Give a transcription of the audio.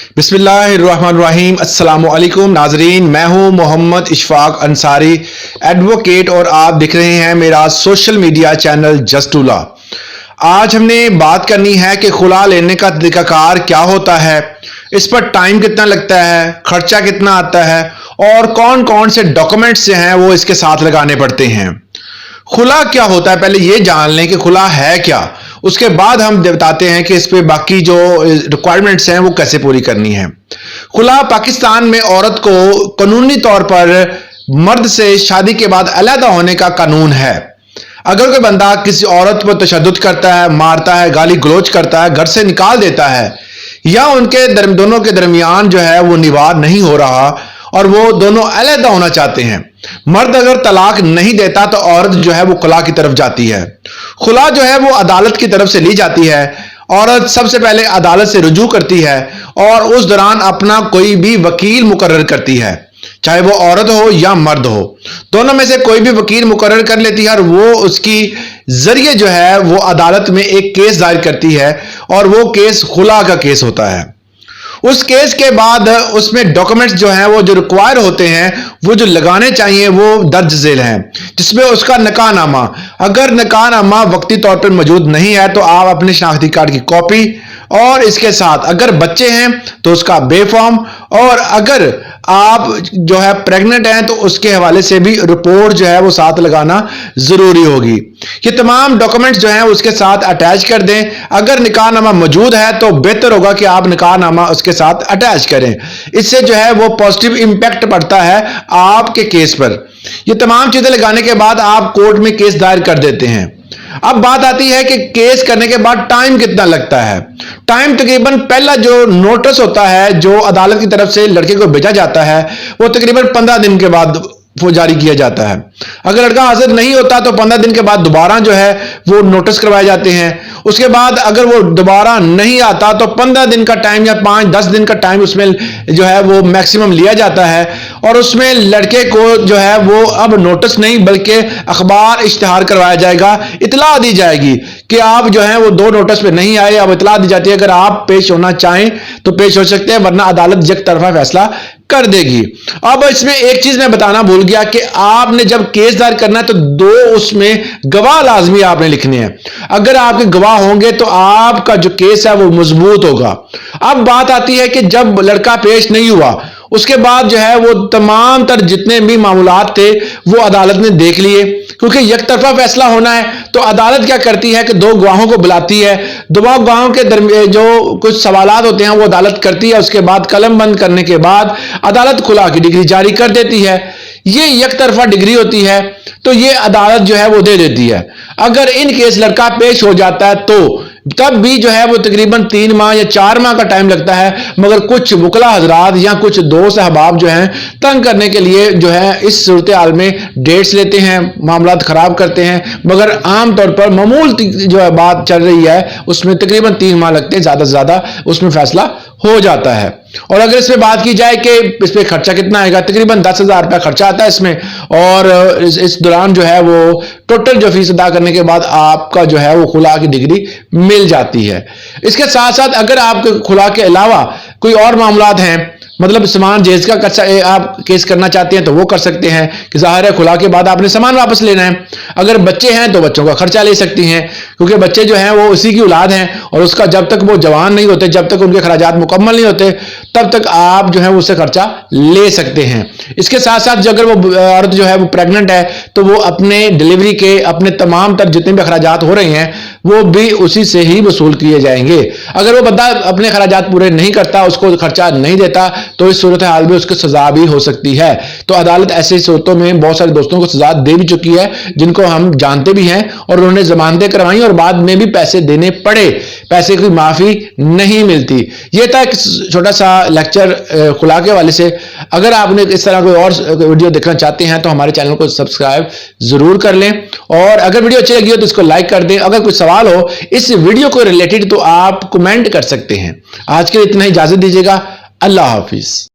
बिस्मिल्लाहिर्रहमानिर्रहीम। अस्सलाम वालेकुम नाजरीन, मैं हूं मोहम्मद इशफाक अंसारी, एडवोकेट, और आप देख रहे हैं मेरा सोशल मीडिया चैनल जस्टूला। आज हमने बात करनी है कि खुला लेने का तरीकाकार क्या होता है, इस पर टाइम कितना लगता है, खर्चा कितना आता है और कौन कौन से डॉक्यूमेंट्स हैं वो इसके साथ लगाने पड़ते हैं। खुला क्या होता है, पहले ये जान लें कि खुला है क्या, उसके बाद हम बताते हैं कि इस पे बाकी जो रिक्वायरमेंट्स हैं वो कैसे पूरी करनी है। खुला पाकिस्तान में औरत को कानूनी तौर पर मर्द से शादी के बाद अलहदा होने का कानून है। अगर कोई बंदा किसी औरत पर तशद्दुद करता है, मारता है, गाली गलौज करता है, घर से निकाल देता है, या उनके दोनों के दरमियान जो है वो निवाह नहीं हो रहा और वो दोनों अलहदा होना चाहते हैं, मर्द अगर तलाक नहीं देता तो औरत जो है वो खुला की तरफ जाती है। खुला जो है वो अदालत की तरफ से ली जाती है। औरत सबसे पहले अदालत से रुजू करती है और उस दौरान अपना कोई भी वकील मुकर्रर करती है, चाहे वो औरत हो या मर्द हो, दोनों में से कोई भी वकील मुकर्रर कर लेती है और वो उसकी जरिए जो है वो अदालत में एक केस दायर करती है और वो केस खुला का केस होता है। उस केस के बाद उसमें डॉक्यूमेंट्स जो हैं वो जो रिक्वायर होते हैं वो जो लगाने चाहिए वो दर्ज झेल हैं, जिसमें उसका निकाहनामा, अगर निकाहनामा वक्ती तौर पर मौजूद नहीं है तो आप अपने शनाख्ती कार्ड की कॉपी, और इसके साथ अगर बच्चे हैं तो उसका बेफॉर्म, और अगर आप जो है प्रेग्नेंट हैं तो उसके हवाले से भी रिपोर्ट जो है वो साथ लगाना जरूरी होगी। ये तमाम डॉक्यूमेंट्स जो हैं उसके साथ अटैच कर दें। अगर निकाहनामा मौजूद है तो बेहतर होगा कि आप निकाहनामा उसके साथ अटैच करें, इससे जो है वो पॉजिटिव इंपैक्ट पड़ता है आपके केस पर। ये तमाम चीजें लगाने के बाद आप कोर्ट में केस दायर कर देते हैं। अब बात आती है कि केस करने के बाद टाइम कितना लगता है। टाइम तकरीबन पहला जो नोटिस होता है जो अदालत की तरफ से लड़के को भेजा जाता है वो तकरीबन 15 दिन के बाद वो जारी किया जाता है। अगर लड़का हाजिर नहीं होता तो 15 दिन के बाद दोबारा जो है वो नोटिस करवाए जाते हैं। उसके बाद अगर वो दोबारा नहीं आता तो 15 दिन का टाइम या 5-10 दिन का टाइम उसमें जो है वो मैक्सिमम लिया जाता है, और उसमें लड़के को जो है वो अब नोटिस नहीं बल्कि अखबार इश्तिहार करवाया जाएगा, इतला दी जाएगी कि आप जो है वो 2 नोटिस पे नहीं आए। अब इतला दी जाती है अगर आप पेश होना चाहें तो पेश हो सकते हैं, वरना अदालत एक तरफा फैसला कर देगी। अब इसमें एक चीज मैं बताना भूल गया कि आपने जब केस दायर करना है तो 2 उसमें गवाह लाजमी आपने लिखने हैं। अगर आपके गवाह होंगे तो आपका जो केस है वो मजबूत होगा। अब बात आती है कि जब लड़का पेश नहीं हुआ उसके बाद जो है वो तमाम तर जितने भी मामलात थे वो अदालत ने देख लिए, क्योंकि एक तरफा फैसला होना है तो अदालत क्या करती है कि 2 गवाहों को बुलाती है। 2 गवाहों के दरमियान जो कुछ सवालात होते हैं वो अदालत करती है। उसके बाद कलम बंद करने के बाद अदालत खुला की डिग्री जारी कर देती है। ये एक तरफा डिग्री होती है तो ये अदालत जो है वो दे देती है। अगर इन केस लड़का पेश हो जाता है तो तब भी जो है वो तकरीबन 3 माह या 4 माह का टाइम लगता है, मगर कुछ वकला हजरात या कुछ दोस्त अहबाब जो हैं तंग करने के लिए जो है इस सूरत हाल में डेट्स लेते हैं, मामलात खराब करते हैं, मगर आमतौर पर मामूल जो है बात चल रही है उसमें तकरीबन 3 माह लगते हैं, ज्यादा से ज्यादा उसमें फैसला हो जाता है। और अगर इसमें बात की जाए कि इस पे खर्चा कितना आएगा, तकरीबन 10,000 रुपया खर्चा आता है इसमें, और इस दौरान जो है वो टोटल जो फीस अदा करने के बाद आपका जो है वो खुला की डिग्री मिल जाती है। इसके साथ साथ अगर आपके खुला के अलावा कोई और मामलात हैं, मतलब सामान जेज का आप केस करना चाहते हैं तो वो कर सकते हैं कि जाहिर है खुला के बाद आपने सामान वापस लेना है। अगर बच्चे हैं तो बच्चों का खर्चा ले सकती हैं, क्योंकि बच्चे जो हैं वो उसी की औलाद हैं और उसका जब तक वो जवान नहीं होते, जब तक उनके खर्चात मुकम्मल नहीं होते, तब तक आप जो है उससे खर्चा ले सकते हैं। इसके साथ साथ जो अगर वो औरत जो है वो प्रेग्नेंट है तो वो अपने डिलीवरी के अपने तमाम तर जितने भी खर्चात हो रहे हैं वो भी उसी से ही वसूल किए जाएंगे। अगर वो बंदा अपने खर्चात पूरे नहीं करता, उसको खर्चा नहीं देता, तो इस सूरत हाल में उसको सजा भी हो सकती है। तो अदालत ऐसी सूरतों में बहुत सारे दोस्तों को सजा दे भी चुकी है जिनको हम जानते भी हैं, और उन्होंने जमानतें करवाई और बाद में भी पैसे देने पड़े, पैसे की माफी नहीं मिलती। ये था एक छोटा सा लेक्चर खुला के वाले से। अगर आपने इस तरह कोई और वीडियो देखना चाहते हैं तो हमारे चैनल को सब्सक्राइब जरूर कर लें, और अगर वीडियो अच्छी लगी हो तो इसको लाइक कर दें। अगर कुछ सवाल हो इस वीडियो को रिलेटेड तो आप कमेंट कर सकते हैं। आज के लिए इतना ही, इजाजत दीजिएगा। अल्लाह हाफिज।